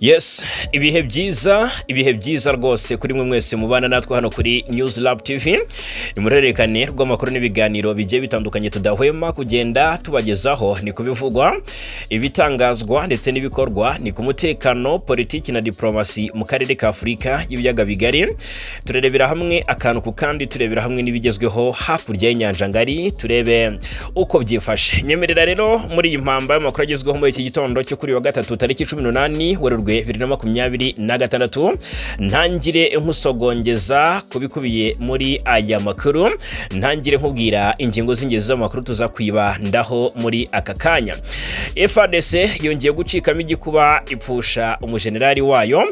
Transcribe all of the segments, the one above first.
Yes, ibihe byiza rwose kuri mwe mwese mubana natwe hano kuri News Lab TV. Imurerekane rw'amakuru n'ibiganiro bigiye bitandukanye tudahwema kugenda tubagezaho, ni kubivugwa, ibitangazwa ndetse n'ibikorwa, ni ku mutekano, politiki na diplomasi mu karere ka Afrika y'ibiyaga bigari. Turerebera hamwe akantu ku kandi, turebera hamwe n'ibigezweho hakurya y'inyanja ngari, turebe uko byifashe. Nyemerera rero muri iyi mpamba y'amakuru agezweho muri iki gitondo cyo kuri wa gatatu tariki 18 Werurwe 2026, ntangire nkusogongeza kubikubiye muri aya makuru, ntangire nkubwira ingingo z'ingenzi z'amakuru tuzakwibandaho muri aka kanya. FARDC yongeye gucikamo igikuba ipfusha umujenerali wayo,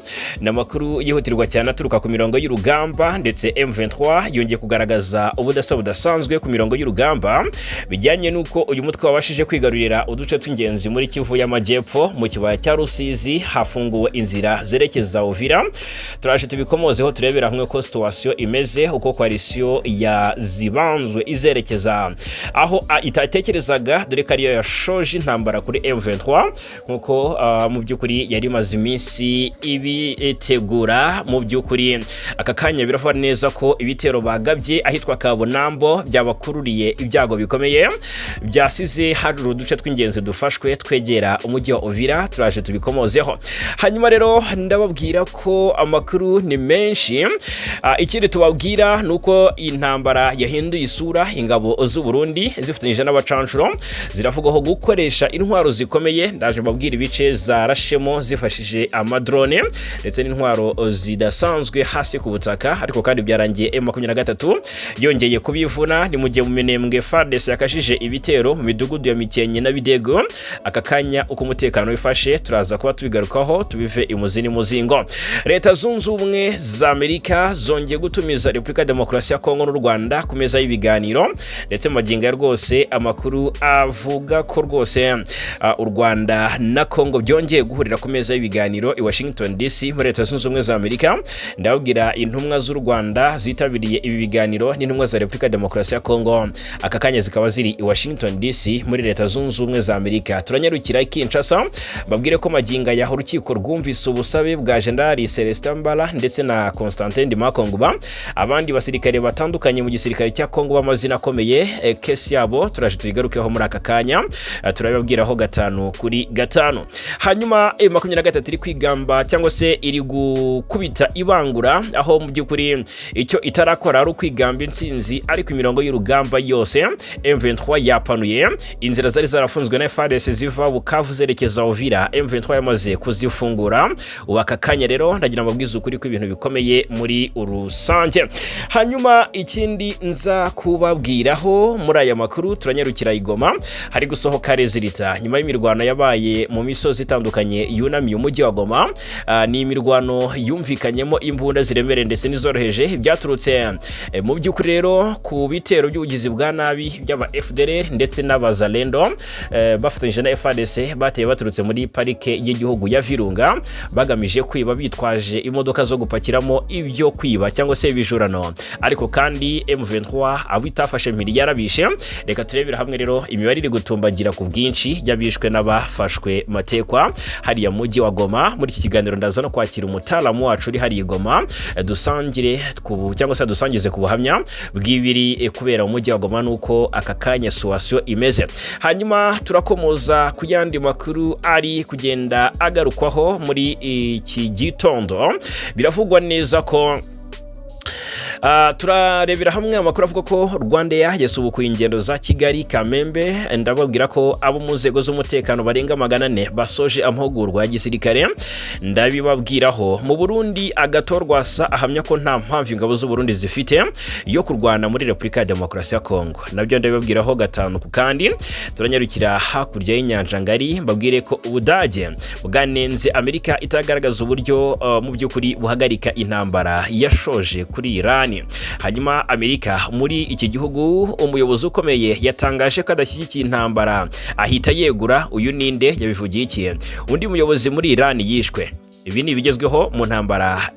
n'amakuru yihutirwa cyane aturuka ku mirongo y'urugamba, ndetse M23 yongeye kugaragaza ubudasa budasanzwe ku mirongo y'urugamba bijyanye nuko uyu mutwe wabashije kwigarurira uduce tw'ingenzi muri Kivu y'Amajyepfo mu kibaya cya Rusizi, hafunguwe inzira zerekeza Uvira. Turaje tubikomozeho, turebera hamwe ko situation imeze, uko coalition ya zibanzwe izerekeza aho itatekerezaga, dore ko ariyo yashoje intambara kuri M23 nkuko mu by'ukuri yari maze iminsi ibitegura. Mu by'ukuri aka kanya biravuga neza ko ibitero bagabye ahitwa Kabonambo byabakururiye ibyago bikomeye, byasize hari uduce tw'ingenzi dufashwe twegera umujyi wa Uvira. Turaje tubikomozeho. Hanyuma rero ndababwira ko amakuru ni menshi. Ikindi tubabwira nuko intambara yahinduye isura. Ingabo z'u Burundi zifatanyije n'abacancuro ziravugaho gukoresha intwaro zikomeye. Ndaje mbabwira ibice zarashemo zifashije amadrone ndetse n'intwaro zidasanzwe hasi ku butaka, ariko kandi byarangiye M23 yongeye kubivuna. Ni mu gihe mu minembwe FARDC yakashije ibitero mu midugudu ya Mikenke na Bidego. Aka kanya uko umutekano wifashe turaza kuba tubigarukaho, tubive imuzini muzingo. Leta zunze ubumwe za Amerika zongeye gutumiza Repubulika Demokarasi ya Congo n'u Rwanda ku meza y'ibiganiro, ndetse maginga rwose amakuru avuga ko rwose u Rwanda na Congo byongeye guhurira ku meza y'ibiganiro i Washington DC muri Leta zunze ubumwe za Amerika. Ndababwira intumwa z'u Rwanda zitabiriye ibi biganiro n'intumwa za Repubulika Demokarasi ya Congo, aka kanya zikaba ziri i Washington DC muri Leta zunze ubumwe za Amerika. Turanyarukira i Kinshasa, babwire ko maginga ya urukiko rwumvise ubusabe bwa General Celestin Mbala ndetse na Constantin Dimakonguba, abandi basirikare batandukanye mu gisirikare cya Congo b'amazina akomeye. Kesi yabo turaje tuyigarukeho muri aka kanya, turababwiraho 5 kuri 5. Hanyuma M23 iri kwigamba cyangwa se iri gukubita ibangura, aho mu by'ukuri icyo itarakora ari ukwigamba intsinzi, ariko imirongo y'urugamba yose M23 yapanuye. Inzira zari zarafunzwe na FARDC ziva Bukavu zerekeza Uvira, M23 yamaze kuzifungura. Aka kanya rero ndagira mbabwiza ukuri ko ibintu bikomeye muri urusange. Hanyuma ikindi nza kubabwiraho muri aya makuru, turanyarukira igoma. Hari gusohoka rezilita nyuma y'imirwano yabaye mu misozi itandukanye yunamiye umujyi wa Goma. Ni imirwano yumvikanyemo imbunda ziremereye ndetse n'izoroheje, byaturutse mu by'ukuri rero ku bitero by'ubugizi bwa nabi by'aba FDLR ndetse n'abazalendo bafatanyije na FARDC bateye baturutse muri parike y'igihugu ya Virunga, bagamije kwiba bitwaje imodoka zo gupakiramo ibyo kwiba cyangwa se ibijurano, ariko kandi M23 abo itafashe mpiri yarabishe. Reka turebera hamwe rero imibare iri gutumbagira ku bwinshi y'abishwe n'abafashwe matekwa hariya mujyi wa Goma. Muri iki kiganiro ndaza no kwakira umutaalamu wacu uri hari Goma, dusangire cyangwa se dusangize ku buhamya bw'ibiri kubera umujyi wa Goma nuko aka kanya situation imeze. Hanyuma turakomoza ku yandi makuru ari kugenda agarukwaho muri iki gitondo. Biravugwa neza ko turarebera hamwe amakuru avuga ko Rwanda yasubukuye ingendo za Kigali Kamembe. Ndababwira ko abo mu nzego z'umutekano barenga 400 basoje amahugurwa ya gisirikare. Ndabibabwiraho mu Burundi agatorwa sa ahamya ko nta mpamvu ingabo z'u Burundi zifite yo kurwana muri Repubulika ya Demokarasi ya Congo. Nabyo ndabibabwiraho 5 ku kandi. Turanyarukira hakurya y'inyanja ngari, mbabwire ko Ubudage bwanenze Amerika itagaragaza uburyo mu by'ukuri buhagarika intambara yashoje kuri Iran. Hanyuma Amerika muri iki gihugu umuyobozi ukomeye yatangaje ko adashyigikiye intambara ahita yegura. Uyu ninde yabivugiye iki? Undi muyobozi muri Iran yishwe. ibi ni ibigezweho mu ntambara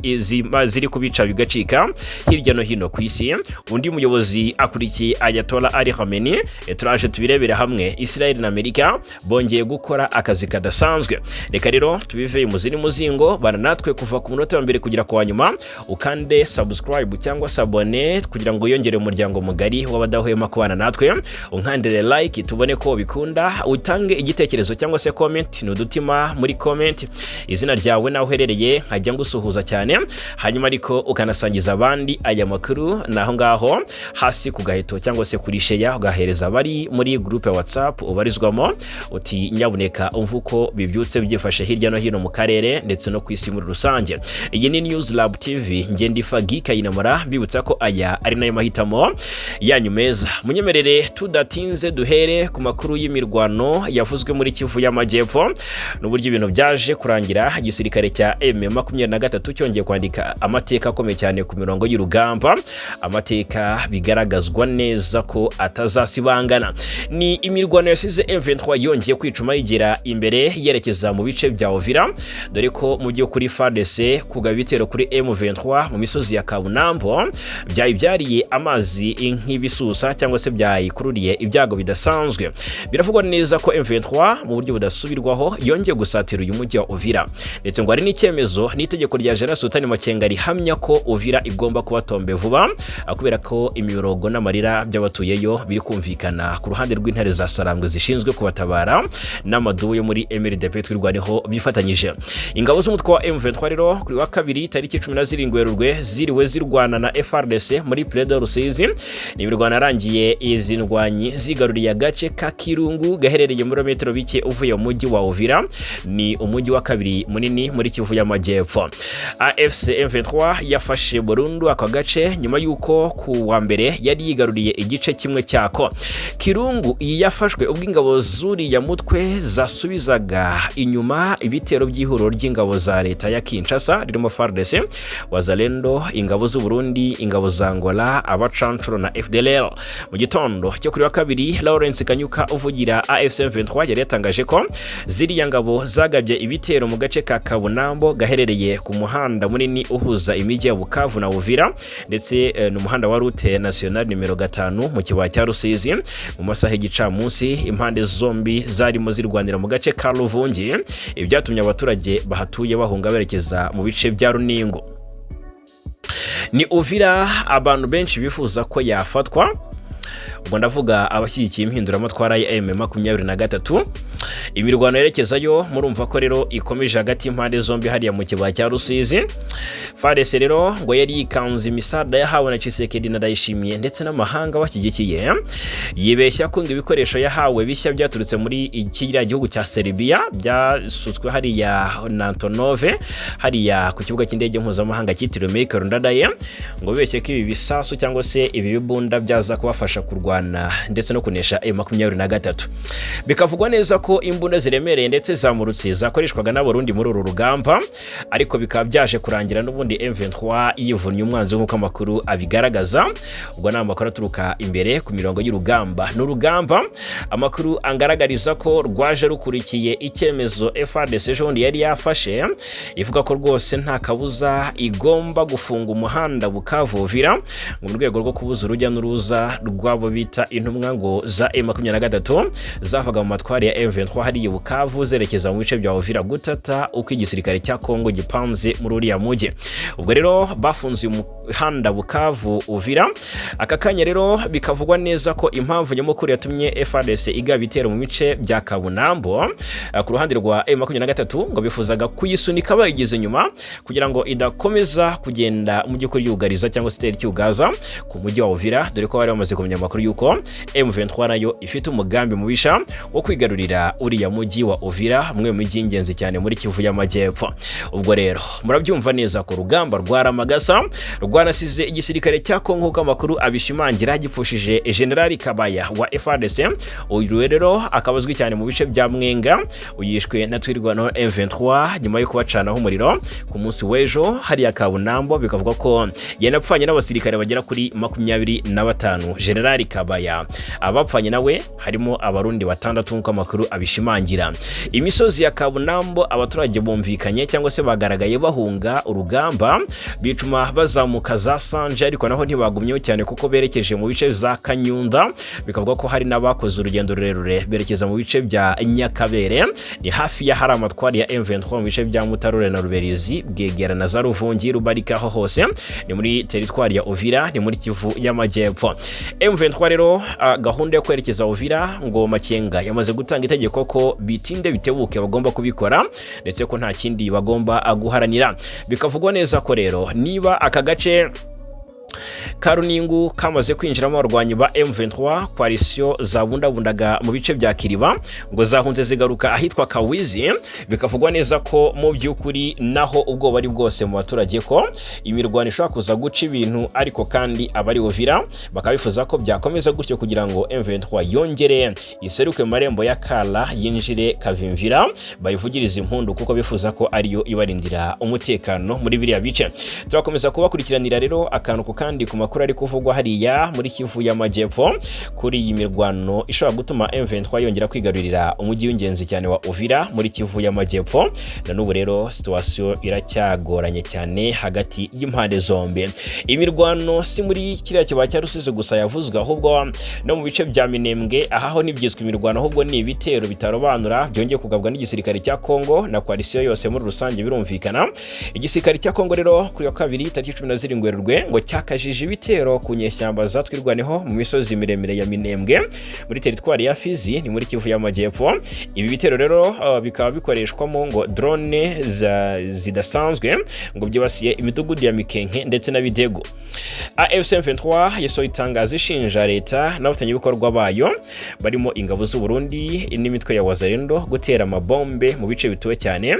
ziri kubica bigacika hirya no hino ku isi. Undi muyobozi akurikiye Ayatollah Ali Khamenei, turaje tubirebera hamwe. Israel na Amerika bongeye gukora akazi kadasanzwe. Reka rero tubive mu zindi muzingo, bana natwe kuva ku munota wa mbere kugira kwa nyuma, ukande subscribe cyangwa sabone kugira ngo yongere umuryango mugari w'abadahwema kubana natwe, unkandire like tubone ko bikunda, utange igitekerezo cyangwa se comment n'udutima muri comment, izina ryawe naho uherereye nkajya ngusuhuza cyane, hanyuma ariko ukanasangiza abandi aya makuru naho ngaho hasi ku gaheto cyangwa se kuri share, ugahereza bari muri group ya WhatsApp ubarizwamo, uti nyabuneka umvuko bibyutse byifashe hirya no hino mu karere ndetse no kwisi muri rusange. Iyi ni News Lab TV, nge ndifa gika inamara, bibutsa ko aya ari nayo mahitamo yanyu meza. Munyemerere tudatinze duhere ku makuru y'imirwano yavuzwe muri Kivu y'Amajyepfo n'uburyo ibintu byaje kurangira. Igisirikare cya M23 cyongeye kwandika amateka akomeye cyane ku mirongo y'urugamba, amateka bigaragazwa neza ko atazasibangana. Ni imirwano yasize M23 yongeye kwicuma yigera imbere yerekeza mu bice bya Uvira, dore ko mu gihe kuri FARDC kugaba ibitero kuri M23 mu misozi ya Kabunambo byayibyariye amazi nk'ibisusa cyangwa se byayikururiye ibyago bidasanzwe. Biravugwa neza ko M23 mu buryo budasubirwaho yongeye gusatira uyu mujyi wa Uvira, ndetse ngo ari n'icyemezo n'itegeko rya General Sultan Makenga rihamya ko Uvira igomba kuba Tombee vuba, kubera ko imiborogo n'amarira by'abatuyeyo biri kumvikana ku ruhande rw'intare za Sarambwe zishinzwe kubatabara n'amadubu yo muri MRDP twirwaneho bifatanyije. Ingabo z'umutwe wa M23 rero kuri wa kabiri tariki 17 Werurwe ziriwe zirwana na FARDC muri Pledo Rusizi. Ni imirwano yarangiye izi ndwanyi zigaruriye agace ka Kirungu gaherereye muri metero bike uvuye mu mujyi wa Uvira, ni umujyi wa kabiri munini muri Kivu y'Amajyepfo. AFC M23 yafashe burundu aka gace nyuma yuko ku wa mbere yari yigaruriye igice kimwe cyako. Kirungu iyi yafashwe ubwo ingabo zuri ya mutwe zasubizaga inyuma ibitero by'ihuriro ry'ingabo za leta ya Kinshasa ririmo FARDC, Wazalendo, ingabo z'u Burundi, ingabo za Angola, abacancuro na FDLR. Mu gitondo cyo kuri wa kabiri, Lawrence Kanyuka uvugira AFC M23 yari yatangaje ko ziriya ngabo zagabye ibitero mu gace ka Kabunambo gaherereye ku muhanda munini uhuza imijyi ya Bukavu na Uvira, ndetse n'umuhanda wa route nationale nimero 5 mu kibaya cya Rusizi. Mu masaha y'igicamunsi impande zombi zarimo zirwanira mu gace ka Ruvungi, ibyatumye abaturage bahatuye bahunga berekeza mu bice bya Runingo. Ni Uvira abantu benshi bifuza ko yafatwa, ubwo ndavuga abashyigikiye impinduramatwara ya M23. Imirwano yerekezayo murumva ko rero ikomeje hagati impande zombi hariya mu kibaya cya Rusizi. FARDC rero ngo yari yikanze imisada yahawe na Tshisekedi na Ndayishimiye ndetse n'amahanga bashyigikiye, yibeshya ko ngo ibikoresho yahawe bishya byaturutse muri ikiriya gihugu cya Serbia byasutswe hariya na Antonove hariya ku kibuga cy'indege mpuzamahanga cyitiriwe Mike Rondadaye, ngo bibeshye ko ibi bisasu cyangwa se ibi bibunda byaza kubafasha kurwana ndetse no kunesha M23. Bikavugwa neza ko imbunda ziremereye ndetse zamurutse zakoreshwaga n'abarundi muri uru rugamba, ariko bikaba byaje kurangira n'ubundi M23 yivunnye umwanzi nk'uko amakuru abigaragaza. Ubwo ni amakuru aturuka imbere ku mirongo y'urugamba. N'urugamba amakuru angaragariza ko rwaje rukurikiye icyemezo FARDC jondi yari yafashe, ivuga ko rwose nta kabuza igomba gufunga umuhanda Bukavu Uvira mu rwego rwo kubuza urujya n'uruza rwabo bita intumwa ngo za M23 zavaga mu matwari ya M23 hariya Bukavu zerekeza mu bice bya Uvira gutata uko igisirikare cya Congo gipanze muri uriya mujyi. Ubwo rero bafunze umuhanda Bukavu Uvira. Aka kanya rero bikavugwa neza ko impamvu nyamukuru yatumye FARDC igaba ibitero mu bice bya Kabunambo ku ruhande rwa M23 ngo bifuzaga kuyisunika bayigize nyuma kugira ngo idakomeza kugenda mu by'ukuri yugariza cyangwa se cyugaza ku mujyi wa Uvira, dore ko bari bamaze kumenya amakuru yuko M23 nayo ifite umugambi mubisha wo kwigarurira uriya mujyi wa Uvira, umwe mu mijyi ingenzi cyane muri Kivu y'Amajyepfo. Ubwo rero murabyumva neza ko rugamba rwaramagasa rwanasize igisirikare cya Congo k'amakuru abishimangira gipfushije General Kabaya wa FARDC. Uyu rero akabazwi cyane mu bice bya Mwenga, uyishwe na twirwano M23 nyuma yo kubacanaho umuriro ku munsi w'ejo hariya Kabunambo. Bikavuga ko yanapfanye n'abasirikare bagera kuri 25. General Kabaya abapfanye nawe harimo abarundi 6 nk'uko amakuru abishimangira. Imisozi ya Kabunambo abaturage bumvikanye cyangwa se bagaragaye bahunga urugamba bituma bazamuka za Sanje, ariko naho ntibagumyeho cyane kuko berekeje mu bice za Kanyunda. Bikavuga ko hari n'abakoze urugendo rurerure berekeza mu bice bya Nyakabere, ni hafi ya hari amatwari ya M23 mu bice bya Mutarure na Ruberizi, Bwegera na za Ruvungi, Rubarika, aho hose ni muri teritwari ya Uvira, ni muri Kivu y'Amajyepfo. M23 rero gahunda yo kwerekeza Uvira ngo Makenga yamaze gutanga itegeko ko bitinde bitebuke bagomba kubikora, ndetse ko nta kindi bagomba guharanira. Bikavugwa neza ko rero niba aka gace Karuningu kamaze kwinjiramo abarwanyi ba M23, koalisiyo zabundabundaga mu bice bya Kiriba ngo zahunze zigaruka ahitwa Kawizi. Bikavugwa neza ko mu by'ukuri naho ubwo bari bwose mu baturage ko imirwano ishobora kuza guca ibintu, ariko kandi abari Uvira bakabifuza ko byakomeza gutyo kugira ngo M23 yongere iseruke mu marembo ya Kala yinjire Kavimvira, bayivugiriza impundu kuko bifuza ko ariyo ibarindira umutekano muri biriya bice. Turakomeza kubakurikiranira rero akantu kandi ku makuru ari kuvugwa hariya muri Kivu y'Amajyepfo kuri iyi mirwano ishobora gutuma M23 yongera kwigarurira umujyi w'ingenzi cyane wa Uvira muri Kivu y'Amajyepfo. Na n'ubu rero situation iracyagoranye cyane hagati y'impande zombi. Imirwano si muri kiriya kiba cya Rusizi gusa yavuzwe, ahubwo no mu bice bya Minembwe ahaho nibyizwe imirwano, ahubwo ni ibitero bitarobanura byongeye kugabwa n'igisirikare cya Congo na koalisiyo yose muri rusange. Birumvikana igisirikare cya Congo rero kuri wa kabiri tariki 17 Werurwe ngo cyakajije ibitero ku nyeshyamba zatwirwaneho mu misozi miremire ya Minembwe muri teritwari ya Fizi, ni muri Kivu y'Amajyepfo. Ibi bitero rero bikaba bikoreshwamo ngo drone zidasanzwe ngo byibasiye imidugudu ya Mikenke ndetse na Bidego. AFC M23 yasohoye itangazo ishinja leta n'abafatanyabikorwa bayo barimo ingabo z'u Burundi n'imitwe ya Wazalendo gutera amabombe mu bice bituwe cyane,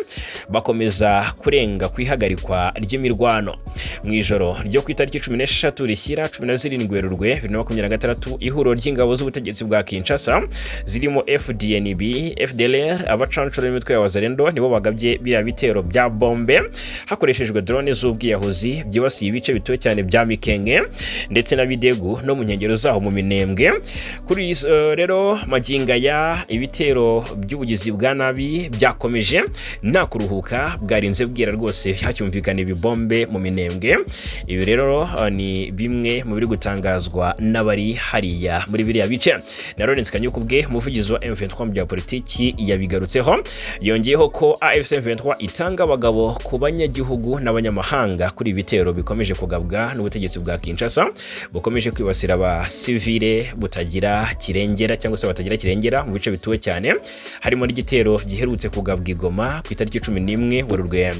bakomeza kurenga kwihagarikwa ry'imirwano. Mu ijoro ryo ku itariki 16 rishyira 17 Werurwe 2026 ihuriro ry'ingabo z'ubutegetsi bwa Kinshasa zirimo FDNB, FDLR, abacancuro n'imitwe ya Wazalendo nibo bagabye biriya bitero bya bombe hakoreshejwe drone z'ubwiyahuzi byibasiye ibice bituwe cyane bya Mikenge ndetse na Bidegu no mu nkengero zaho mu Minembwe. Kuri rero maginga ya ibitero by'ubugizi bwa nabi byakomeje nta kuruhuka, bwarinze bwira rwose hacyumvikana ibibombe mu Minembwe. Ibi rero ni bimwe mu biri gutangazwa n'abari hariya muri biriya bice. Na Lawrence Kanyuku bwe umuvugizi wa M23 mu bya politiki yabigarutseho, yongeyeho ko AFC M23 itanga abagabo ku banyagihugu n'abanyamahanga kuri ibitero bikomeje kugabwa n'ubutegetsi bwa Kinshasa bukomeje kwibasira aba civile butagira kirengera cyangwa se batagira kirengera mu bice bituwe cyane, harimo n'igitero giherutse kugabwa Igoma ku itariki 11 Werurwe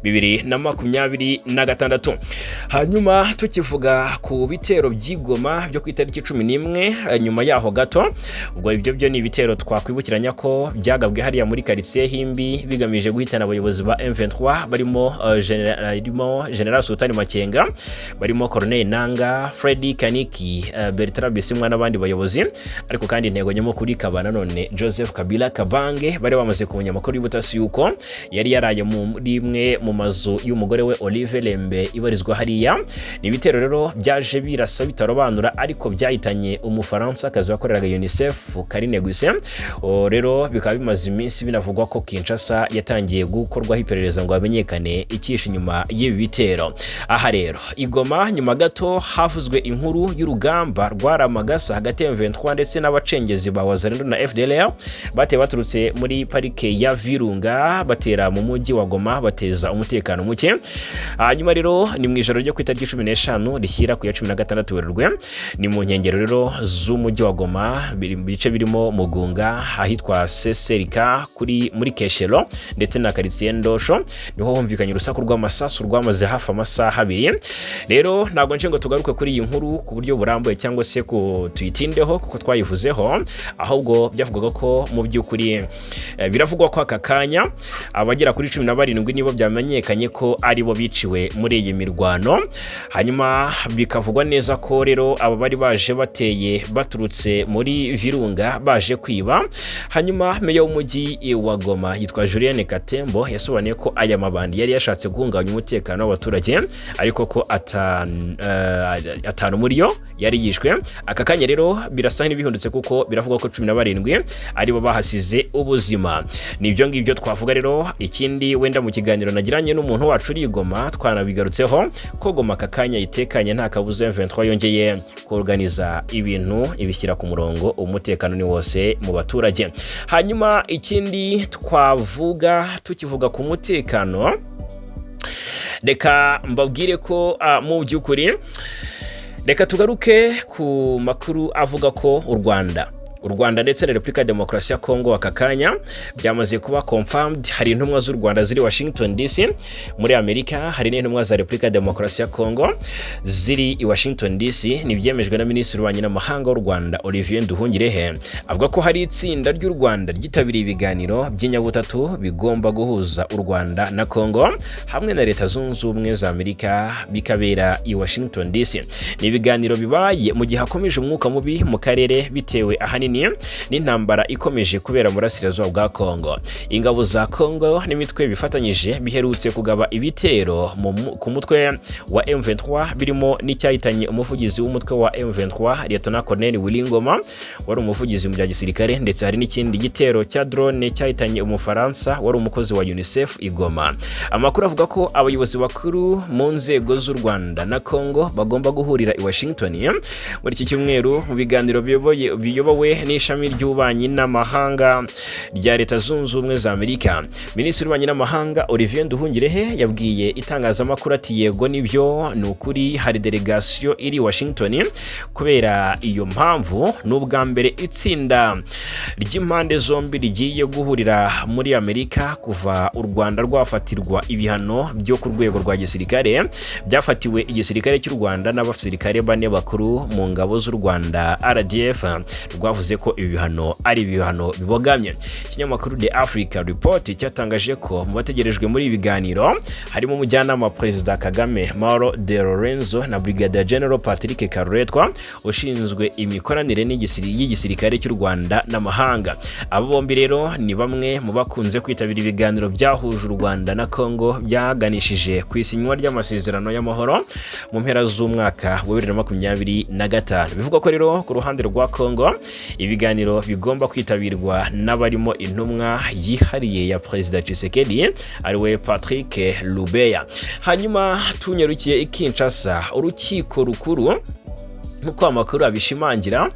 2026. Hanyuma tukivuga ku bitero by'Igoma byo ku itariki 11 nyuma yaho gato, ubwo ibyo byo ni ibitero twakwibukiranya ko byagabwe hariya muri quartier Himbi bigamije guhitana abayobozi ba M23 barimo General Sultani Makenga, barimo Corneille Nanga, Freddy Kaniki, Bertrand Bisimwa n'abandi bayobozi. Ariko kandi intego nyamukuru ikaba nanone Joseph Kabila Kabange bari bamaze kumenya amakuru y'ubutasi yuko yari yaraye muri imwe mu mazu y'umugore we Olive Lembe ibarizwa hariya. Ni ibitero rero byaje birasa bitarobanura, ariko byahitanye umufaransa akazi wakoreraga UNICEF Karine Guse. Rero bikaba bimaze iminsi binavugwa ko Kinshasa yatangiye gukorwaho iperereza ngo hamenyekane icyishe inyuma y'ibi bitero. Aha rero Igoma nyuma gato havuzwe inkuru y'urugamba rwaramagasa hagati ya M23 ndetse n'abacengezi ba Wazalendo na FDLR bateye baturutse muri parike ya Virunga batera mu mujyi wa Goma bateza umutekano muke. Hanyuma rero ni mu ijoro ryo ku itariki 15 rishyira ku ya 16 Werurwe, ni mu nkengero rero z'umujyi wa Goma bice birimo Mugunga ahitwa Seserika muri Keshero ndetse na quartier Ndosho, niho humvikanye urusaku rw'amasasu rwamaze hafi amasaha 2. Rero ntabwo nje ngo tugaruke kuri iyi nkuru ku buryo burambuye cyangwa se ko tuyitindeho kuko twayivuzeho, ahubwo byavugaga ko mu by'ukuri biravugwa ko aka kanya abagera kuri 17 nibo byamenyekanye ko ari bo biciwe muri iyi mirwano. Hanyuma bikavugwa neza ko rero aba bari baje bateye baturutse muri Virunga baje kwiba. Hanyuma meya w'umujyi wa Goma yitwa Julienne Katembo yasobanuye ko aya mabandi yari yashatse guhungabanya umutekano w'abaturage ariko ko atanu muri yo yari yishwe. Aka kanya rero birasa n'ibihundutse kuko biravuga ko 17 ari bo bahasize ubuzima. Nibyo ngibyo twavuga rero. Ikindi wenda mu kiganiro nagiranye n'umuntu wacu uri Goma twanabigarutseho ko Goma aka kanya itekanye nta kabuza M23 yongeye kuorganiza ibintu ibishyira ku murongo, umutekano ni wose mu baturage. Hanyuma ikindi twavuga tukivuga ku mutekano, reka mbabwire ko mu by'ukuri reka tugaruke ku makuru avuga ko u Rwanda ndetse na Repubulika ya Demokarasi ya Congo aka kanya byamaze kuba confirmed. Hari intumwa z'u Rwanda ziri Washington DC muri Amerika, hari n'intumwa za Repubulika ya Demokarasi ya Congo ziri i Washington DC. Nibyemejwe na Minisitiri w'Ububanyi n'Amahanga w'u Rwanda Olivier Nduhungirehe, avuga ko hari itsinda ry'u Rwanda ryitabiriye ibiganiro by'inyabutatu bigomba guhuza u Rwanda na Congo hamwe na Leta Zunze Ubumwe za Amerika bikabera i Washington DC. Ni ibiganiro bibaye mu gihe hakomeje umwuka mubi mu karere bitewe ahanini n'intambara ikomeje kubera mu burasirazuba bwa Congo. Ingabo za Congo n'imitwe bifatanyije biherutse kugaba ibitero ku mutwe wa M23 birimo n'icyahitanye umuvugizi w'umutwe wa M23 Lieutenant Colonel Wilingoma wari umuvugizi mu bya gisirikare, ndetse hari n'ikindi gitero cya drone cyahitanye umufaransa wari umukozi wa UNICEF i Goma. Amakuru avuga ko abayobozi bakuru mu nzego z'u Rwanda na Congo bagomba guhurira i Washington muri iki cyumweru mu biganiro biyobowe n'ishami ry'ububanyi n'amahanga rya Leta Zunze Ubumwe za Amerika. Minisitiri w'Ububanyi n'Amahanga Olivier Nduhungirehe yabwiye itangazamakuru ati yego nibyo ni ukuri hari delegation iri Washington. Kubera iyo mpamvu n'ubwa mbere itsinda ry'impande zombi rigiye guhurira muri Amerika kuva u Rwanda rwafatirwa ibihano byo ku rwego rwa gisirikare byafatiwe igisirikare cy'u Rwanda n'abasirikare bane bakuru mu ngabo z'u Rwanda RDF rwavuze ko ibi bihano ari ibihano bibogamye. Ikinyamakuru The Africa Report cyatangaje ko mu bategerejwe muri ibi biganiro harimo umujyanama wa Perezida Kagame Mauro de Lorenzo na Brigadier General Politike Karuretwa ushinzwe imikoranire y'igisirikare cy'u Rwanda n'amahanga. Abo bombi rero ni bamwe mu bakunze kwitabira ibiganiro byahuje u Rwanda na Congo byaganishije ku isinywa ry'amasezerano y'amahoro mu mpera z'umwaka wa 2025. Bivugwa ko rero ku ruhande rwa Congo ibiganiro bigomba kwitabirwa n'abarimo intumwa yihariye ya Perezida Tshisekedi ariwe Patrick Lubeya. Hanyuma tunyarukiye i Kinshasa, urukiko rukuru nkuko amakuru abishimangira,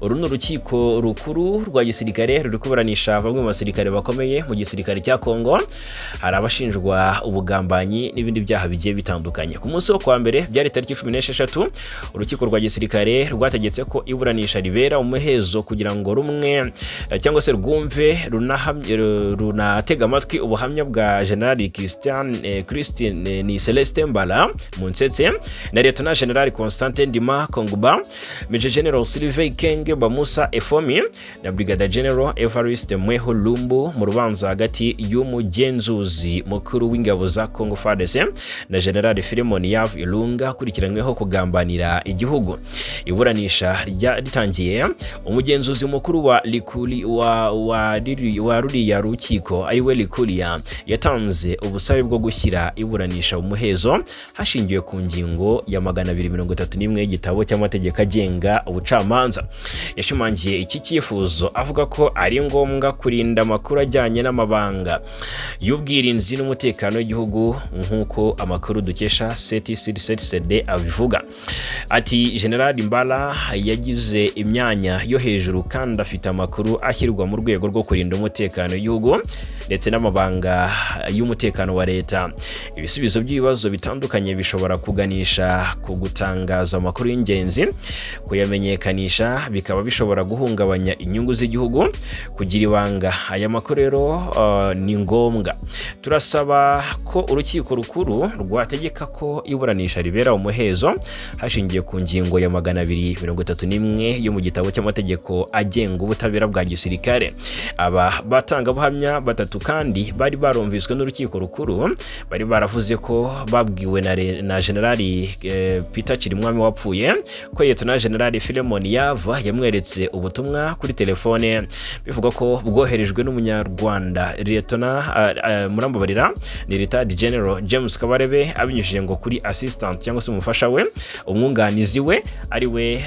uru ni urukiko rukuru rwa gisirikare ruri kuburanisha bamwe mu basirikare bakomeye mu gisirikare cya Congo. Hari abashinjwa ubugambanyi n'ibindi byaha bigiye bitandukanye. Ku munsi wo kwa mbere byari tariki 16 urukiko rwa gisirikare rwategetse ko iburanisha ribera umuhezo kugira ngo rumwe cyangwa se rwumve runatega amatwi ubuhamya bwa General Christine ni Celestin Mbala Munsetse na Lieutenant General Constantin Ndima Konguba, Major General Sylvain Kenge Bamusa Efomi na Brigadier General Evariste Mweho Lumbu mu rubanza hagati y'umugenzuzi mukuru w'ingabo za Congo FARDC na General Philemon Yav Ilunga kurikiranyweho kugambanira igihugu. Iburanisha ritangiye, umugenzuzi mukuru wa Likuli wa ruriya rukiko ariwe Likulia yatanze ubusabe bwo gushyira iburanisha umuhezo hashingiwe ku ngingo ya 231 y'igitabo cy'amategeko agenga ubucamanza. Yashimangiye iki cyifuzo avuga ko ari ngombwa kurinda amakuru ajyanye n'amabanga y'ubwirinzi n'umutekano w'igihugu nk'uko amakuru dukesha CTCD abivuga. Ati General Mbala yagize imyanya yo hejuru kandi afite amakuru ashyirwa mu rwego rwo kurinda umutekano w'igihugu ndetse n'amabanga y'umutekano wa leta. Ibisubizo by'ibibazo bitandukanye bishobora kuganisha ku gutangaza amakuru y'ingenzi kuyamenyekanisha bikaba bishobora guhungabanya inyungu z'igihugu. Kugira ibanga aya makuru rero ni ngombwa. Turasaba ko urukiko rukuru rwategeka ko iburanisha ribera umuhezo hashingiye ku ngingo ya 231 yo mu gitabo cy'amategeko agenga ubutabera bwa gisirikare. Aba batangabuhamya batatu kandi bari barumviswe n'urukiko rukuru, bari baravuze ko babwiwe na Generali Peter Chirimwami wapfuye ko Lieutenant General Philemon Yava yamweretse ubutumwa kuri telefone bivuga ko bwoherejwe n'umunyarwanda Lieutenant murambabarira ni Retired General James Kabarebe abinyujije ngo kuri assistant cyangwa se umufasha we, umwunganizi we ari we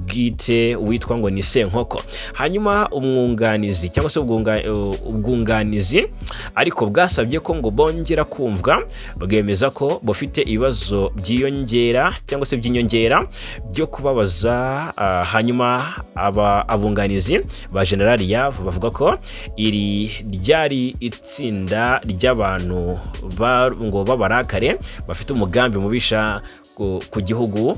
bwite witwa ngo ni Senkoko. Hanyuma umwunganizi cyangwa se ubwunganizi ariko bwasabye ko ngo bongera kumvwa, bwemeza ko bafite ibibazo byiyongera cyangwa se by'inyongera byo kubabaza. Hanyuma abunganizi ba General Yav bavuga ko iri ryari itsinda ry'abantu ngo babarakare bafite umugambi mubisha ku gihugu,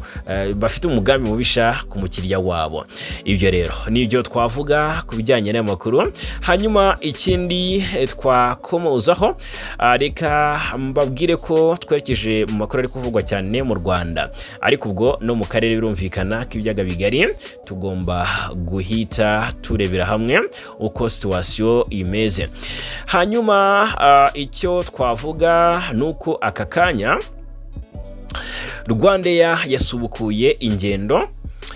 bafite umugambi mubisha ku mukiriya wabo. Ibyo rero nibyo twavuga ku bijyanye n'amakuru. Hanyuma ikindi twakomozaho, reka mbabwire ko twerekeje mu makuru ari kuvugwa cyane mu Rwanda, ariko ubwo no mu karere birumvikana k'Ibiyaga Bigari tugomba guhita turebera hamwe uko situation imeze. Hanyuma icyo twavuga nuko aka kanya Rwanda yasubukuye ingendo.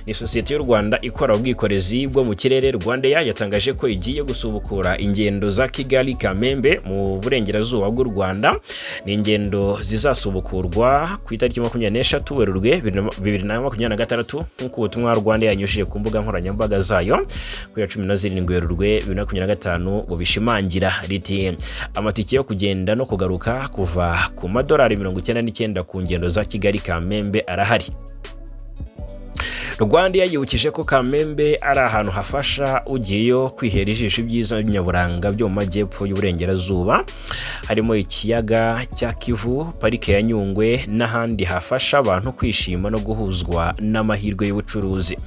Ni sosiyete y'u Rwanda ikora ubwikorezi bwo mu kirere. Rwanda yatangaje ko igiye gusubukura ingendo za Kigali Kamembe mu burengerazuba bw'u Rwanda. Ni ingendo zizasubukurwa ku itariki 23 Werurwe 2026 nk'uko ubutumwa Rwanda yanyujije ku mbuga nkoranyambaga zayo kuri 17 Werurwe 2025 bubishimangira. Riti amatike yo kugenda no kugaruka kuva ku madolari 99 ku ngendo za Kigali Kamembe arahari. Rwanda yibukije ko Kamembe ari ahantu hafasha ugiyeyo kwihera ijisho ibyiza nyaburanga byo mu majyepfo y'uburengerazuba, harimo ikiyaga cya Kivu, parike ya Nyungwe n'ahandi hafasha abantu kwishima no guhuzwa n'amahirwe y'ubucuruzi.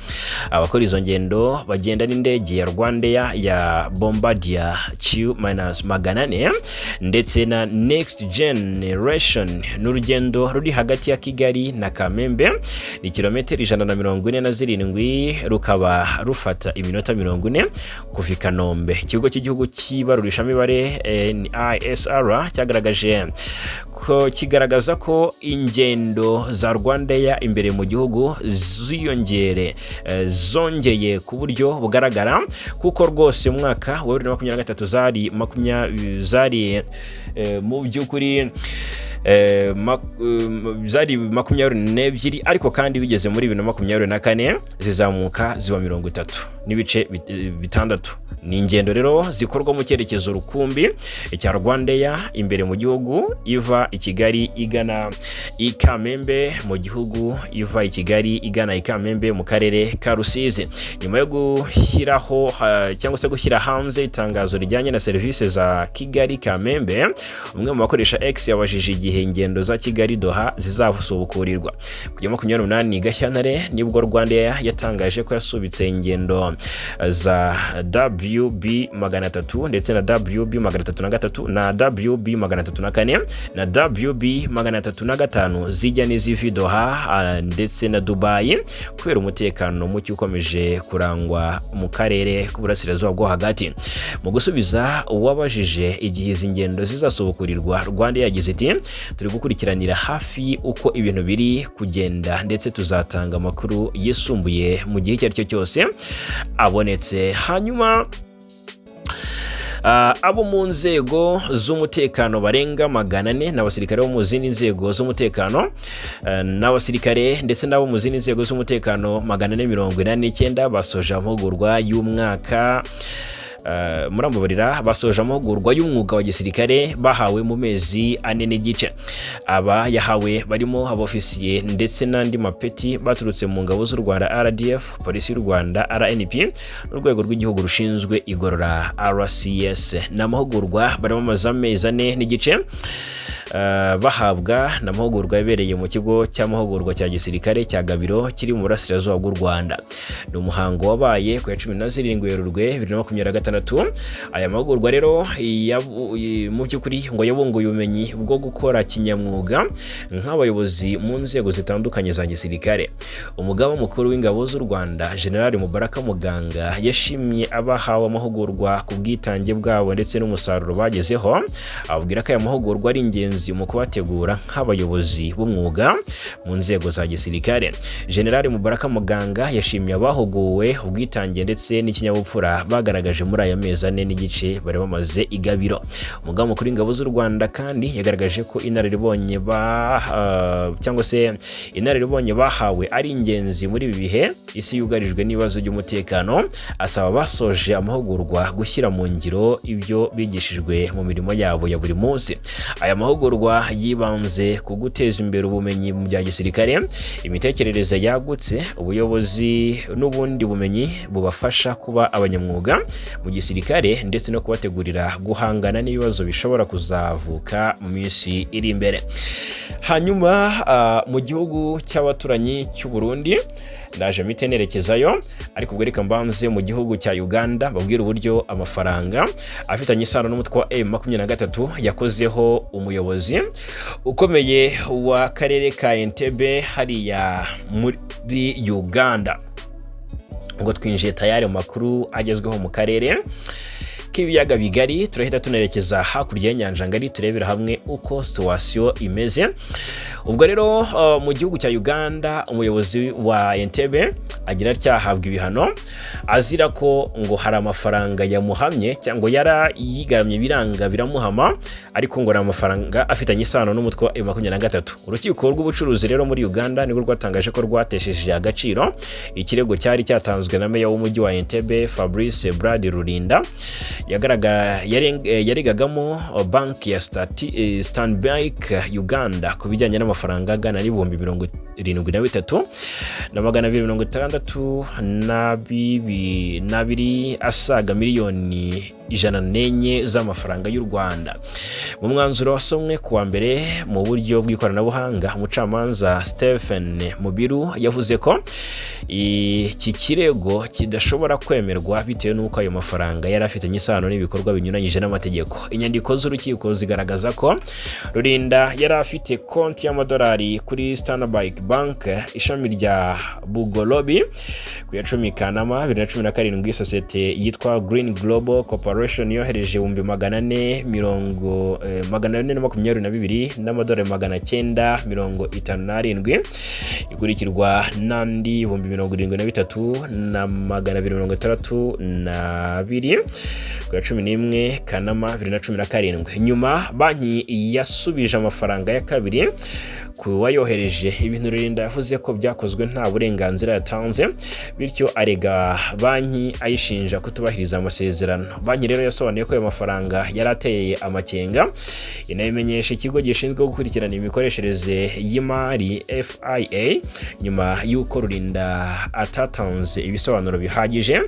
Abakora izo ngendo bagenda n'indege ya Rwanda ya Bombardier Q-400 ndetse na Next Generation. N'urugendo ruri hagati ya Kigali na Kamembe ni kilometero 147, rukaba rufata iminota 40 kuva i Kanombe. Ikigo cy'igihugu cy'ibarurishamibare NISR kigaragaza ko ingendo za Rwanda imbere mu gihugu zongeye ku buryo bugaragara, kuko rwose mu mwaka wa 2023 zari mu by'ukuri zari 22, ariko kandi bigeze muri 2024 zizamuka ziba 30 n'ibice 6. Ni ingendo rero zikorwa mu cyerekezo rukumbi cya Rwanda imbere mu gihugu, iva i Kigali igana i Kamembe mu gihugu, iva i Kigali igana i Kamembe mu karere ka Rusizi. Nyuma yo gushyiraho cyangwa se gushyira hanze itangazo rijyanye na serivisi za Kigali Kamembe, umwe mu bakoresha X yabajije igihe ingendo za Kigali Doha zizasubukurirwa. Kujya 28 Gashyantare nibwo Rwanda yatangaje ko yasubitse ingendo za WB 300 ndetse na WB 303 na WB 304 na WB 305 zijya n'izivi Doha ndetse na Dubai, kubera umutekano muke ukomeje kurangwa mu karere k'uburasirazuba bwo hagati. Mu gusubiza uwabajije igihe izi ngendo zizasubukurirwa, Rwanda yagize iti turi gukurikiranira hafi uko ibintu biri kugenda ndetse tuzatanga amakuru yisumbuye mu gihe icyo ari cyo cyose abonetse. Hanyuma abo mu nzego z'umutekano barenga 400 n'abasirikare bo mu zindi nzego z'umutekano n'abasirikare ndetse n'abo mu zindi nzego z'umutekano 489 basoje amahugurwa y'umwaka murambabarira basoje amahugurwa y'umwuga wa gisirikare bahawe mu mezi 4 n'igice. Aba yahawe barimo abofisiye ndetse n'andi mapeti baturutse mu ngabo z'u Rwanda RDF, polisi y'u Rwanda RNP n'urwego rw'igihugu rushinzwe igorora RCS. N'amahugurwa barimo amezi 4 n'igice bahabwa n'amahugurwa yabereye mu kigo cy'amahugurwa cya gisirikare cya Gabiro kiri mu burasirazuba bw'u Rwanda. Ni umuhango wabaye ku ya 17 Werurwe 2026. Aya mahugurwa rero mu by'ukuri ngo yabunguye ubumenyi bwo gukora kinyamwuga nk'abayobozi mu nzego zitandukanye za gisirikare. Umugaba mukuru w'ingabo z'u Rwanda General Mubaraka Muganga yashimye abahawe amahugurwa ku bwitange bwabo ndetse n'umusaruro bagezeho, ababwira ko aya mahugurwa ari ingenzi mu kubategura nk'abayobozi b'umwuga mu nzego za gisirikare. General Mubaraka Muganga yashimye abahuguwe ubwitange ndetse n'ikinyabupfura bagaragaje muri aya mezi 4 n'igice bari bamaze i Gabiro. Umugaba mukuru w'ingabo z'u Rwanda kandi yagaragaje ko inararibonye bahawe ari ingenzi muri ibi bihe isi yugarijwe n'ibibazo by'umutekano. Asaba basoje amahugurwa gushyira mu ngiro ibyo bigishijwe mu mirimo yabo ya buri munsi. Aya mahugurwa yibanze ku guteza imbere ubumenyi mu bya gisirikare, imitekerereze yagutse, ubuyobozi n'ubundi bumenyi bubafasha kuba abanyamwuga mu gisirikare ndetse no kubategurira guhangana n'ibibazo bishobora kuzavuka mu minsi iri imbere. Hanyuma mu gihugu cy'abaturanyi cy'u Burundi ndaje mite nerekezayo, ariko ubwo reka mbanze mu gihugu cya Uganda babwira uburyo amafaranga afitanye isano n'umutwe wa M23 yakozeho umuyobozi ukomeye wa Karere ka Entebbe hariya muri Uganda. Ngo twinjiye tayari makuru agezweho mu karere k'ibiyaga bigari, turahita tunerekeza hakurya y'inyanja ngari turebera hamwe uko situation imeze. Ubwo rero mu gihugu cya Uganda umuyobozi wa Entebbe agira cyahabwa ibihano azira ko ngo hari amafaranga yamuhamye cyangwa yara yigaramye biranga biramuhama, ariko ngo ari amafaranga afitanye isano n'umutwe wa M23. Urukiko rw'ubucuruzi rero muri Uganda nibwo rwatangaje ko rwatesheje agaciro ikirego cyari cyatanzwe na meya w'umujyi wa Entebbe Fabrice Brad Rulinda yaregagamo banki ya Stanbic Uganda ku bijyanye n'amafaranga agana n'ibihumbi 73,262 asaga miliyoni 104 z'amafaranga y'u Rwanda. Mu mwanzuro wasomwe kuwa mbere mu buryo bw'ikoranabuhanga, umucamanza Stephen Mubiru yavuze ko iki kirego kidashobora kwemerwa bitewe n'uko ayo mafaranga yari afitanye isano n'ibikorwa binyuranyije n'amategeko. Inyandiko z'urukiko zigaragaza ko Rulinda yari afite konti y'amadolari kuri Stanbic Bank ishami rya Bugolobi ku ya 10 Kanama 2017. Sosiyete yitwa Green Global Corporation yohereje 422 n'amadolari 957 ikurikirwa n'andi 73,262 ku ya 11 Kanama 2017. Nyuma banki yasubije amafaranga ya kabiri ku wayohereje. Ibintu Rulinda yavuze ko byakozwe nta burenganzira yatanze, bityo arega banki ayishinja kutubahiriza amasezerano. Banki rero yasobanuye ko ayo mafaranga yarateye amakenga, inayimenyesha ikigo gishinzwe gukurikirana imikoreshereze y'imari FIA nyuma y'uko Rulinda atatanze ibisobanuro bihagije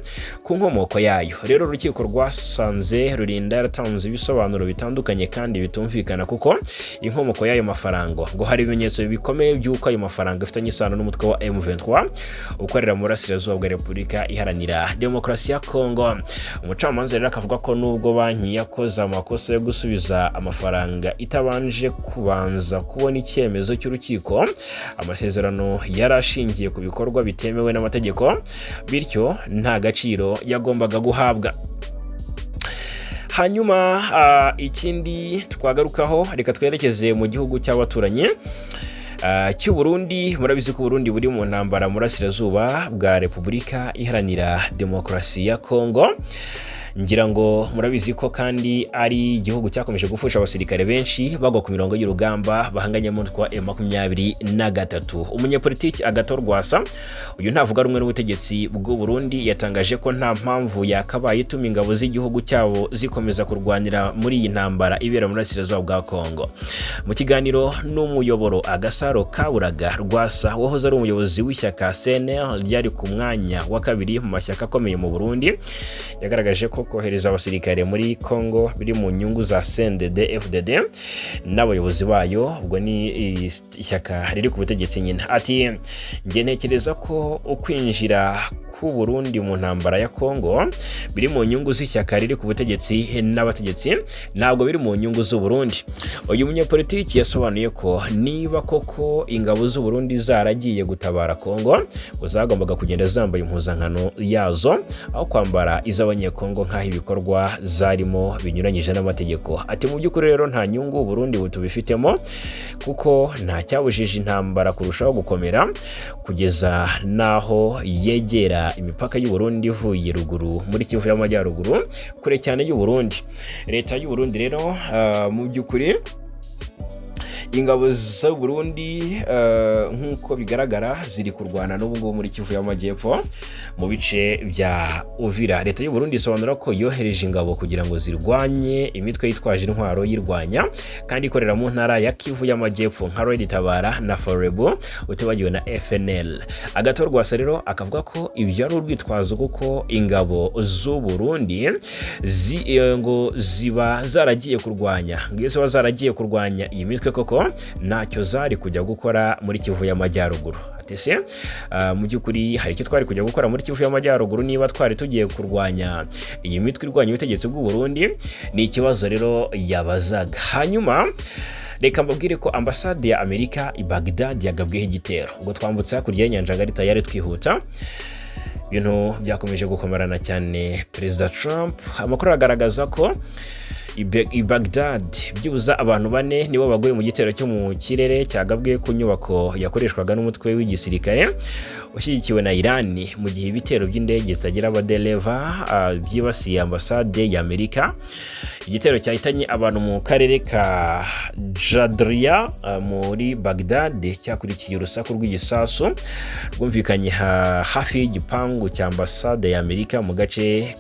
ku nkomoko yayo. Rero urukiko rwasanze Rulinda yaratanze ibisobanuro bitandukanye kandi bitumvikana kuko inkomoko y'ayo mafaranga ngo hari ibimenyetso bikomeye by'uko ayo mafaranga afitanye isano n'umutwe wa M23 ukorera mu burasirazuba bwa Repubulika Iharanira Demokarasi ya Congo. Umucamanza rero akavuga ko nubwo banki yakoze amakosa yo gusubiza amafaranga itabanje kubanza kubona icyemezo cy'urukiko, amasezerano yarashingiye ku bikorwa bitemewe n'amategeko, bityo nta gaciro yagombaga guhabwa. Hanyuma ikindi twagarukaho, reka twerekeze mu gihugu cy'abaturanyi cy'u Burundi. Murabizi ko Burundi buri mu ntambara mu burasirazuba bwa Repubulika Iharanira Demokarasi ya Congo. Ngira ngo murabizi ko kandi ari igihugu cyakomeje gufasha abasirikare benshi bagwa ku mirongo y'urugamba bahanganye mu ntwa M23. Umunyepolitiki Agathon Rwasa, uyu ntavuga rumwe n'ubutegetsi bw'u Burundi, yatangaje ko nta mpamvu yakabaye ituma ingabo z'igihugu cyabo zikomeza kurwanira muri iyi ntambara ibera mu burasirazuba bwa Congo. Mu kiganiro n'umuyoboro Agasaro Kaburaga, Rwasa wahoze ari umuyobozi w'ishyaka CNL ryari ku mwanya wa kabiri mu mashyaka akomeye mu Burundi, yagaragaje ko kohereza abasirikare muri Congo biri mu nyungu za CNDD FDD n'abayobozi bayo, ubwo ni ishyaka riri ku butegetsi nyine. Ati nge ntekereza ko ukwinjira ku Burundi mu ntambara ya Congo biri mu nyungu z'ishyaka riri ku butegetsi n'abategetsi, ntabwo biri mu nyungu z'u Burundi. Uyu munyapolitiki yasobanuye ko niba koko ingabo z'u Burundi zaragiye gutabara Congo, uzagombaga kugenda zambaye impuzankano yazo aho kwambara iz'abanyekongo nk'aho ibikorwa zarimo binyuranyije n'amategeko. Ati mu by'ukuri rero nta nyungu Burundi tubifitemo, kuko nta cyabujije intambara kurushaho gukomera kugeza naho yegera imipaka y'u Burundi ivuye ruguru muri Kivu y'Amajyaruguru, kure cyane y'u Burundi. Leta y'u Burundi rero mu by'ukuri ingabo z'u Burundi nk'uko bigaragara ziri kurwana n'ubu ngubu muri Kivu y'Amajyepfo mu bice bya Uvira. Leta y'u Burundi isobanura ko yohereje ingabo kugira ngo zirwanye imitwe yitwaje intwaro yirwanya kandi ikorera mu ntara ya Kivu y'Amajyepfo nka Red Tabara na Forebu, utibagiwe na FNL. Agatorwa rero akavuga ko ibyo ari urwitwazo kuko ingabo z'u Burundi ngo ziba zaragiye kurwanya, ngiyo ziba zaragiye kurwanya iyi mitwe koko ntacyo zari kujya gukora muri Kivu y'Amajyaruguru. Atese mu by'ukuri hari icyo twari kujya gukora muri Kivu y'Amajyaruguru niba twari tugiye kurwanya iyi mitwe irwanya ubutegetsi bw'u Burundi? Ni ikibazo rero yabazaga. Hanyuma reka mbabwire ko ambasade ya Amerika i Baghdad yagabweho igitero. Ubwo twambutse hakurya y'inyanja ngari tayari twihuta, ibintu byakomeje gukomerana cyane Perezida Trump. Amakuru agaragaza ko i Baghdad byibuza abantu 4 nibo baguye mu gitero cyo mu kirere cyagabwe ku nyubako yakoreshwaga n'umutwe w'igisirikare ushyigikiwe na Irani, mu gihe ibitero by'indege zitagira abadereva byibasiye ambasade ya Amerika. Igitero cyahitanye abantu mu karere ka Jadriya muri Baghdad cyakurikiye urusaku rw'igisasu rwumvikanye hafi y'igipangu cya ambasade ya Amerika mu gace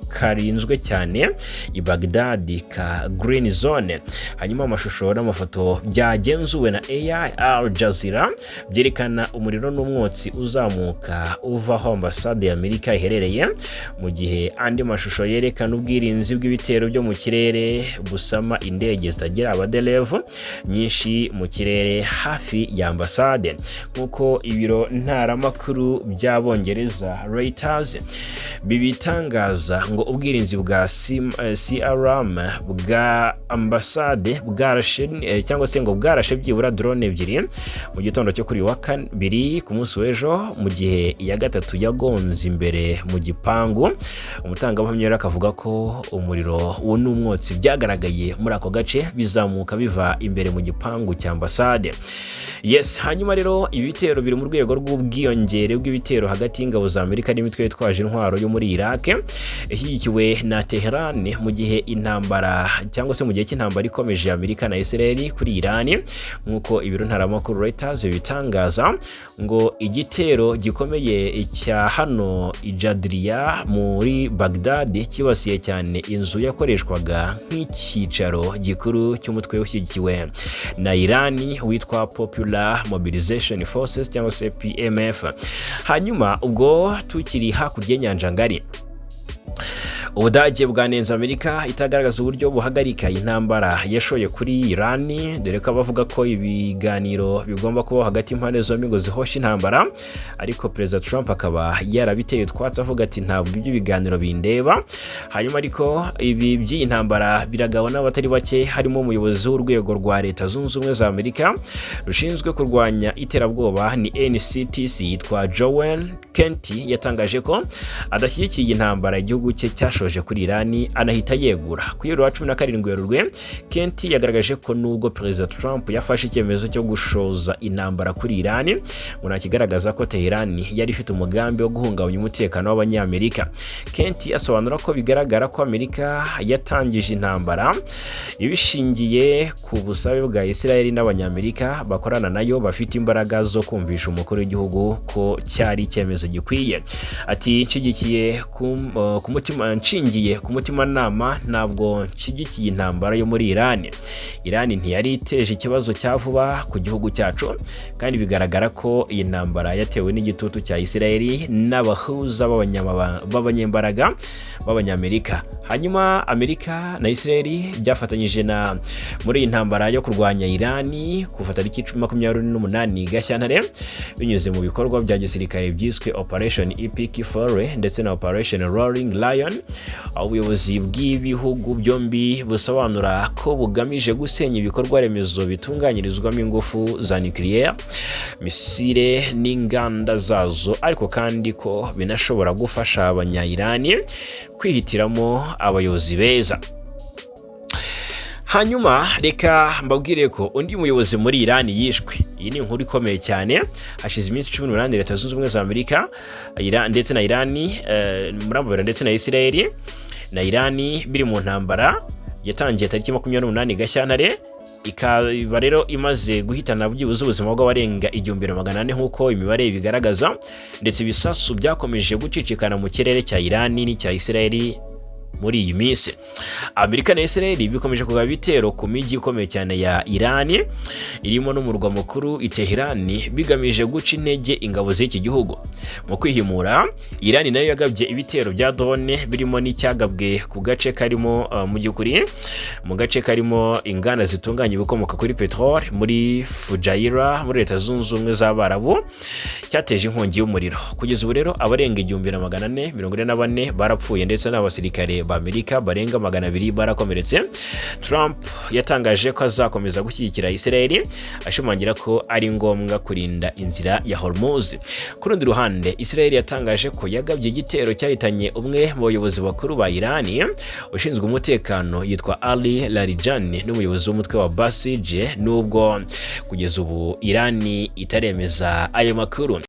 karinzwe cyane i Baghdad ka Green Zone. Hanyuma amashusho n'amafoto byagenzuwe na AI Al Jazeera byerekana umuriro n'umwotsi uzamuka uva aho ambasade ya Amerika iherereye, mu gihe andi mashusho yerekana ubwirinzi bw'ibitero byo mu kirere busama indege zitagira abaderevu nyinshi mu kirere hafi ya ambasade. Nk'uko ibiro ntaramakuru by'Abongereza Reuters bibitangaza ngo ubwirinzi bwa CRM bwa ambasade bwarashe cyangwa se ngo bwarashe byibura drone ebyiri mu gitondo cyo kuri wa kabiri ku munsi w'ejo, mu gihe iya gatatu yagonze imbere mu gipangu. Umutangabuhamya akavuga ko umuriro n'umwotsi byagaragaye muri ako gace bizamuka biva imbere mu gipangu cya ambasade. Yes, hanyuma rero ibitero biri mu rwego rw'ubwiyongere bw'ibitero hagati y'ingabo za Amerika n'imitwe yitwaje intwaro yo muri Iraq ishyigikiwe na Tehran, mu gihe intambara cyangwa se mu gihe cy'intambara ikomeje Amerika na Israel kuri Iran. Nk'uko ibiro ntaramakuru Reuters bitangaza ngo igitero gikomeye cya hano i Jadriya muri Baghdad kibasiye cyane inzu yakoreshwaga nk'icyicaro gikuru cy'umutwe ushyigikiwe na Iran witwa Popular Mobilization Forces cyangwa se PMF. Hanyuma ubwo tukiri hakurya y'inyanja ngari, Ubudage bwanenze Amerika itagaragaza uburyo buhagarika intambara yashoye kuri Iran, dore ko bavuga ko ibiganiro bigomba kuba hagati impande zombi ngo zihoshe intambara, ariko Perezida Trump akaba yarabiteye utwatsi avuga ati ntabwo ibyo biganiro bindeba. Hanyuma ariko ibi by'iyi ntambara biragawa n'abatari bake, harimo umuyobozi w'urwego rwa Leta Zunze Ubumwe za Amerika rushinzwe kurwanya iterabwoba ni NCTC yitwa Joan Kenti, yatangaje ko adashyigikiye intambara igihugu cye cyashoje kuri Iran, anahita yegura. Ku yero wa 17 Werurwe, Kenti yagaragaje ko nubwo Perezida Trump yafashe icyemezo cyo gushoza intambara kuri Iran, ngo kigaragaza ko Tehran yari ifite umugambi wo guhungabanya umutekano w'abanyamerika. Kenti asobanura ko bigaragara ko Amerika yatangije intambara ibishingiye ku busabe bwa Israel n'abanyamerika bakorana nayo bafite imbaraga zo kumvisha umukuru w'igihugu ko cyari icyemezo gikwiye. Ati nshigikiye ku mutima nshingiye ku mutimanama ntabwo nshyigikiye intambara yo muri Iran. Iran ntiyari iteje ikibazo cya vuba ku gihugu cyacu, kandi bigaragara ko iyi ntambara yatewe n'igitutu cya Israel n'abahuza b'abanyembaraga b'abanyamerika. Hanyuma Amerika na Israel byafatanyije muri iyi ntambara yo kurwanya Iran kuva tariki 28 Gashyantare binyuze mu bikorwa bya gisirikare byiswe Operation Epic Foray ndetse na Operation Roaring Lion. Ubuyobozi bw'ibihugu byombi busobanura ko bugamije gusenya ibikorwa remezo bitunganyirizwamo ingufu za nucleaire, misile n'inganda zazo, ariko kandi ko binashobora gufasha abanya-Iran kwihitiramo abayobozi beza. Hanyuma reka mbabwire ko undi muyobozi muri Iran yishwe. Iyi ni inkuru ikomeye cyane. Hashize iminsi 18 Leta Zunze Ubumwe za Amerika, ndetse na Iran, murambara ndetse na Israel na Iran biri mu ntambara yatangiye tariki 28 Gashyantare, ikaba rero imaze guhitana byibuze ubuzima bw'abarenga 1400 nk'uko imibare bigaragaza, ndetse ibisasu byakomeje gucicikana mu kirere cya Iran n'icya Israel muri iyi minsi. Amerika na Israel bikomeje kugaba ibitero ku mijyi ikomeye cyane ya Iran irimo n'umurwa mukuru Tehran, bigamije guca intege ingabo z'iki gihugu. Mu kwihimura, Iran nayo yagabye ibitero bya drone birimo n'icyagabwe ku gace karimo mu gace karimo inganda zitunganya ibikomoka kuri petrol muri Fujairah muri Leta Zunze Ubumwe z'Abarabu, cyateje inkongi y'umuriro. Kugeza ubu rero abarenga 1444 barapfuye ndetse n'abasirikare b'Amerika barenga 200 barakomeretse. Trump yatangaje ko azakomeza gushyigikira Israel, ashimangira ko ari ngombwa kurinda inzira ya Hormuz. Ku rundi ruhande, Israel yatangaje ko yagabye igitero cyahitanye umwe mu bayobozi bakuru ba Iran ushinzwe umutekano yitwa LE18 n'umuyobozi w'umutwe wa Basij, nubwo kugeza ubu Iran itaremeza ayo makuru.